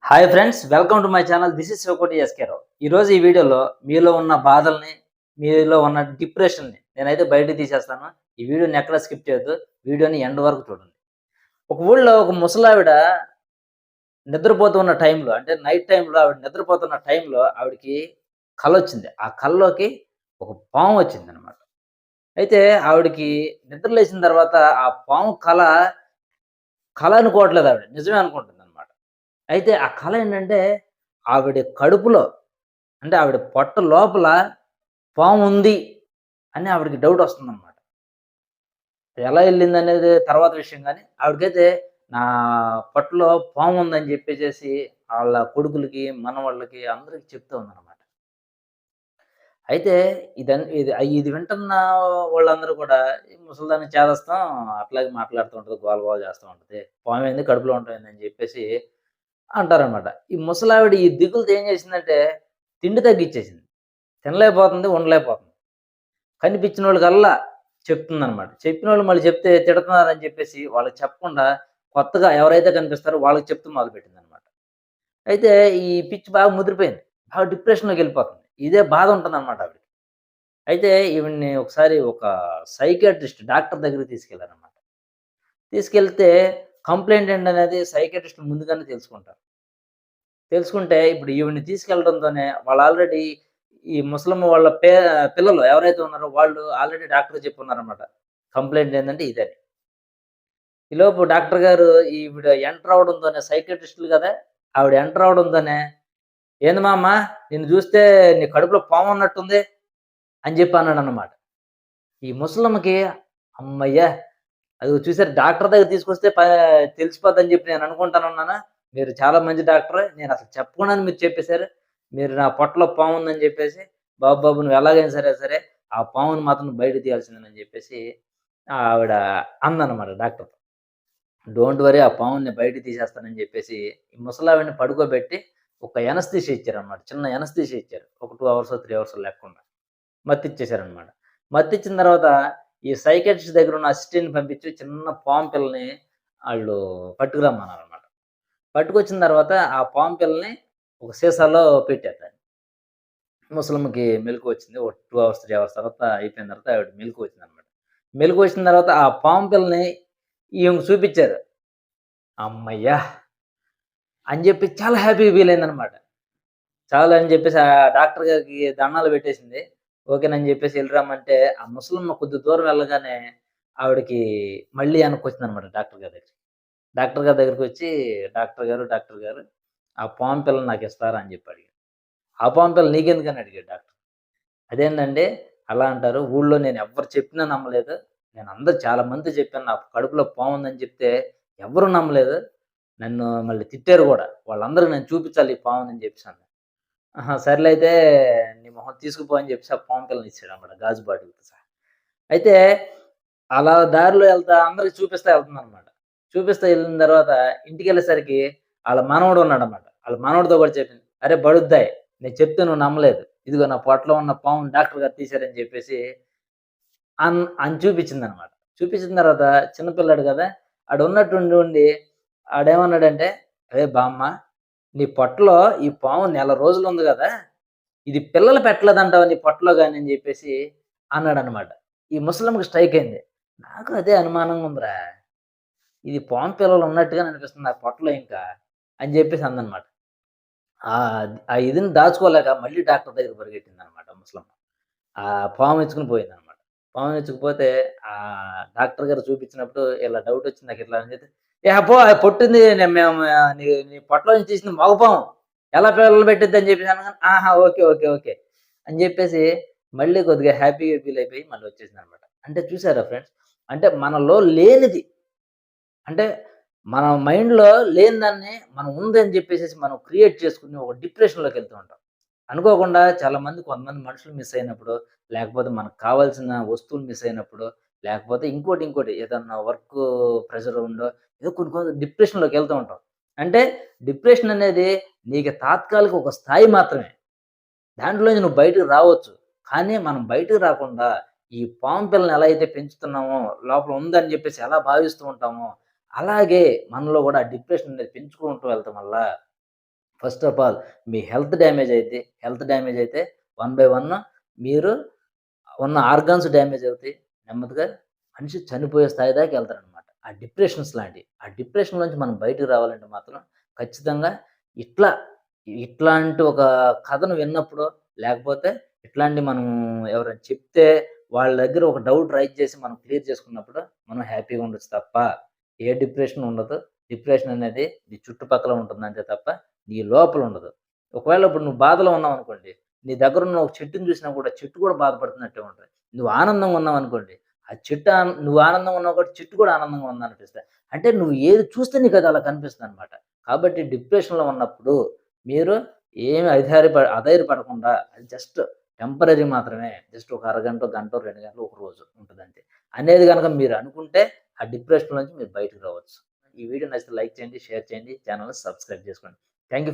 Hi friends, welcome to my channel. This is Shivakoti S K Rao. ఈరోజు ఈ వీడియోలో మీలో ఉన్న బాధల్ని, మీలో ఉన్న డిప్రెషన్ని నేనైతే బయటకు తీసేస్తాను. ఈ వీడియోని ఎక్కడ స్కిప్ చేయొద్దు. వీడియోని ఎండ్ వరకు చూడండి. ఒక ఊళ్ళో ఒక ముసలావిడ నిద్రపోతున్న టైంలో, అంటే నైట్ టైంలో ఆవిడ నిద్రపోతున్న టైంలో ఆవిడకి కలొచ్చింది. ఆ కల్లోకి ఒక పాము వచ్చిందనమాట. అయితే ఆవిడకి నిద్ర లేచిన తర్వాత ఆ పాము కల అనుకోవట్లేదు ఆవిడ. నిజమే అనుకుంటుందనమాట. అయితే ఆ కల ఏంటంటే ఆవిడ కడుపులో, అంటే ఆవిడ పొట్ట లోపల పాముంది అని ఆవిడకి డౌటొస్తుందనమాట. ఎలా ఎళ్ళిందనేది తర్వాత విషయం గానీ, ఆవిడకైతే నా పొట్టలో పాముందని జెప్పేసేసి ఆళ్ళ కొడుకులకి, మనవళ్ళకి అందరికి చెప్తూ ఉందనమాట. అయితే ఇది వింటున్న వాళ్ళందరూ కూడా ఈ ముసలిదాన్ని చేదస్తాం అట్లాగే మాట్లాడుతూ ఉంటది. గోల గోల చేస్తా ఉంటది. పామేంది కడుపులో ఉంటాయిందని జెప్పేసి అంటారనమాట. ఈ ముసలావిడ ఈ దిగులుతో ఏం చేసిందంటే తిండి తగ్గిచ్చేసింది. తినలేకపోతుంది, ఉండలేకపోతుంది. కనిపించినోళ్ళకల్లా చెప్తుందనమాట. చెప్పినోళ్ళు మళ్ళీ చెప్తే తిడతున్నారని చెప్పేసి వాళ్ళకి చెప్పకుండా కొత్తగా ఎవరైతే కనిపిస్తారో వాళ్ళకి చెప్తూ మొదలుపెట్టిందనమాట. అయితే ఈ పిచ్చి బాగా ముదిరిపోయింది. బాగా డిప్రెషన్‌లోకెళ్ళిపోతుంది. ఇదే బాధ ఉంటుందనమాట ఆవిడకి. అయితే ఈవిడ్ని ఒకసారి ఒక సైకియాట్రిస్ట్ డాక్టర్ దగ్గరికి తీసుకెళ్లారనమాట. తీసుకెళ్తే కంప్లెయింట్ ఏంటనేది సైకియాట్రిస్ట్ ముందుగానే తెలుసుకుంటారు. తెలుసుకుంటే ఇప్పుడు ఈవిడ్ని తీసుకెళ్ళడంతోనే వాళ్ళు ఆల్రెడీ ఈ ముసలమ్మ వాళ్ళ పిల్లలు ఎవరైతే ఉన్నారో వాళ్ళు ఆల్రెడీ డాక్టర్‌కి చెప్పున్నారనమాట. కంప్లెయింట్ ఏందంటే ఇదని. ఈలోపు డాక్టర్ గారు ఈవిడ ఎంటర్ అవ్వడంతోనే సైకియాట్రిస్టులు గదా! ఆవిడ ఎంటర్ అవ్వడంతోనే "ఏంది మామ్మ నిన్ను జూస్తే నీ కడుపులో పామున్నట్టుంది" అని జెప్పి అన్నాడన్నమాట. ఈ ముసలమ్మకి హమ్మయ్య! అదిగో చూసారు డాక్టర్ దగ్గరికి తీసుకొస్తే తెలిసిపోద్దని జెప్పి నేను అనుకుంటానున్నానా? మీరు చాలా మంచి డాక్టరు. నేనసలు చెప్పకుండానే మీరు చెప్పేసారు. మీరు నా పొట్టలో పాముందని జెప్పేసి, బాబు బాబు నువ్వు ఎలాగైనా సరే ఆ పాముని మాత్రం బయటకి తీయాల్సిందేనని జెప్పేసి ఆవిడ అందనమాట డాక్టర్‌తో. డోంట్ వర్రీ ఆ పాముని నేను బయటకి తీసేస్తానని జెప్పేసి, ఈ ముసలావిడని పడుకోబెట్టి ఒక యనస్థీషియా ఇచ్చారనమాట. చిన్న యనస్థీషియా ఇచ్చారు. ఒక 2 అవర్సో, 3 అవర్సో లెక్కుండా. మత్తిచ్చేసారనమాట. మత్తిచ్చిన తర్వాత ఈ సైకియాట్రిస్ట్ దగ్గరున్న అసిస్టెంట్‌ని పంపించి చిన్న పాము పిల్లని ఆళ్ళు పట్టుకురమ్మన్నారనమాట. పట్టుకొచ్చిన తర్వాత ఆ పాము పిల్లని ఒక సీసాలో పెట్టారు దాన్ని. ముసలమ్మకి మెలుకువ వచ్చింది. ఒక 2 అవర్స్, 3 అవర్స్ తర్వాత అయిపోయిన తర్వాత ఆవిడ మెలుకువ వచ్చిందనమాట. మెలుకువ వచ్చిన తర్వాత ఆ పాము పిల్లని ఈమెకు చూపిచ్చారు. హమ్మయ్య! అని జెప్పి చాలా హ్యాపీగా ఫీల్ అయిందనమాట. చాలు అని జెప్పేసి ఆ డాక్టర్ గారికి దండాలు పెట్టేసింది. ఓకేనని జెప్పేసి ఎళ్లి రమ్మంటే, ఆ ముసలమ్మ కొద్ది దూరం వెళ్ళగానే ఆవిడకి మళ్ళీ వెనక్కొచ్చిందనమాట డాక్టర్ గారి దగ్గరికి. డాక్టర్ గారి దగ్గరికొచ్చి, డాక్టర్ గారు ఆ పాము పిల్లని నాకిస్తారా అని జెప్పి అడిగారు. ఆ పాము పిల్ల నీకెందుకని అడిగాడు డాక్టర్. అదేందండి అలా అంటారు. ఊళ్ళో నేనెవ్వరు చెప్పినా నమ్మలేదు. నేనందరు చాలా మందికి చెప్పాను. నా కడుపులో పాముందని చెప్తే ఎవ్వరు నమ్మలేదు. నన్ను మళ్ళీ తిట్టారు గూడా. వాళ్ళందరికి నేను చూపించాలి ఈ పాముని జెప్పేసని. ఆహా! సర్లే అయితే నీ మొహం తీసుకుపో అని చెప్పేసి ఆ పాము పిల్లని ఇచ్చాడన్నమాట గాజు బాటిల్‌తో సహా. అయితే అలా దారిలో ఎళ్తా అందరికి చూపిస్తా ఎళ్తుందన్నమాట. చూపిస్తా ఎళ్ళిన తర్వాత ఇంటికెళ్ళేసరికి ఆళ్ళ మనవడు ఉన్నాడన్నమాట. ఆళ్ళ మనవడితో కూడా చెప్పింది. "అరే బడుద్దాయ్! నేను చెప్తే నువ్వు నమ్మలేదు. ఇదిగో నా పొట్టలో ఉన్న పాముని డాక్టర్ గారు తీశారని" చెప్పేసి అని చూపించిందన్నమాట. చూపించిన తర్వాత చిన్న పిల్లాడు గదా! ఆడున్నట్టుండి ఉండి ఆడేమన్నాడంటే, "అరేయ్ బామ్మ! నీ పొట్టలో ఈ పాము నెల రోజులుంది గదా! ఇది పిల్లలు పెట్టలేదంటావా నీ పొట్టలో గాని" అని జెప్పేసి అన్నాడన్నమాట. ఈ ముసలమ్మకి స్ట్రైక్ అయింది. నాకు అదే అనుమానంగా ఉందిరా! ఇది పాము పిల్లలు ఉన్నట్టుగానే అనిపిస్తుంది నా పొట్టలో ఇంకా అని జెప్పేసి అందనమాట. ఆ ఇదిని దాచుకోలేక మళ్ళీ డాక్టర్ దగ్గరికి పరిగెట్టిందన్నమాట ముసలమ్మ. పాము ఎత్తుకొని పోయిందన్నమాట. పాము ఎత్తుకుపోతే డాక్టర్ గారు చూపించినప్పుడు ఇలా డౌటొచ్చింది నాకిట్లా అని చెప్తే, "ఏ అబ్బో! అది పొట్టింది మేము నీ నీ పొట్టలో నుంచి తీసింది మగపాము. ఎలా పిల్లలు పెట్టిద్దని" చెప్పేసి అనగానే, "ఆహా! ఓకే. అని జెప్పేసి మళ్ళీ కొద్దిగా హ్యాపీగా ఫీల్ అయిపోయి మళ్ళీ వచ్చేసిందనమాట. అంటే చూసారా ఫ్రెండ్స్? అంటే మనలో లేనిది, అంటే మన మైండ్‌లో లేని దాన్ని మనం ఉందని జెప్పేసేసి మనం క్రియేట్ చేసుకొని ఒక డిప్రెషన్‌లోకెళ్తూ ఉంటాం. అనుకోకుండా కొంతమంది మనుషులు మిస్ అయినప్పుడు, లేకపోతే మనకు కావాల్సిన వస్తువులు మిస్ అయినప్పుడు, లేకపోతే ఇంకోటి ఏదన్నా వర్క్ ప్రెషర్ ఉండో, ఏదో కొన్ని డిప్రెషన్‌లోకెళ్తూ ఉంటాం. అంటే డిప్రెషన్ అనేది నీకు తాత్కాలిక ఒక స్థాయి మాత్రమే. దాంట్లోంచి నువ్వు బయటకి రావచ్చు. కానీ మనం బయటకి రాకుండా ఈ పాము పిల్లని ఎలా అయితే పెంచుతున్నామో, లోపల ఉందని జెప్పేసి ఎలా భావిస్తూ ఉంటామో, అలాగే మనలో గూడా డిప్రెషన్ అనేది పెంచుకుంటూ వెళ్తాం వల్ల first of all me health damage అయితే వన్ బై వన్ మీరు ఉన్న ఆర్గాన్స్ డ్యామేజ్ అవుతాయి. నెమ్మదిగా మనిషి చనిపోయే స్థాయి దాకా వెళ్తారనమాట. ఆ డిప్రెషన్స్ లాంటియి. ఆ డిప్రెషన్ నుంచి మనం బయటకి రావాలంటే మాత్రం ఖచ్చితంగా ఇట్లా ఇట్లాంటి ఒక కథను విన్నప్పుడో, లేకపోతే ఇట్లాంటివి మనం ఎవరైనా చెప్తే వాళ్ళ దగ్గర ఒక డౌట్ రైజ్ చేసి మనం క్లియర్ చేసుకున్నప్పుడు మనం హ్యాపీగా ఉండొచ్చు తప్ప, ఏ డిప్రెషన్ ఉండదు. డిప్రెషన్ అనేది నీ చుట్టుపక్కల ఉంటుందంతే తప్ప, నీ లోపల ఉండదు. ఒకవేళ ఇప్పుడు నువ్వు బాధలో ఉన్నావనుకోండి, నీ దగ్గరున్న ఒక చెట్టుని చూసినా కూడా చెట్టు కూడా బాధపడుతున్నట్టే ఉంటది. నువ్వు ఆనందంగా ఉన్నావనుకోండి, ఆ చెట్టు నువ్వు ఆనందంగా ఉన్నావు కాబట్టి చెట్టు కూడా ఆనందంగా ఉందనిపిస్తది. అంటే నువ్వు ఏది చూస్తే నీకది అలా కనిపిస్తుందనమాట. కాబట్టి డిప్రెషన్‌లో ఉన్నప్పుడు మీరు ఏమి అధైర్యపడకుండా అది జస్ట్ టెంపరరీ మాత్రమే. జస్ట్ ఒక అరగంటో, గంటో, 2 గంటలో, ఒక రోజు ఉంటదంతే. అనేది గనక మీరు అనుకుంటే ఆ డిప్రెషన్ నుంచి మీరు బయటకి రావచ్చు. ఈ వీడియో నచ్చితే లైక్ చేయండి, షేర్ చేయండి, ఛానెల్‌ని సబ్స్క్రైబ్ చేసుకోండి. Thank you for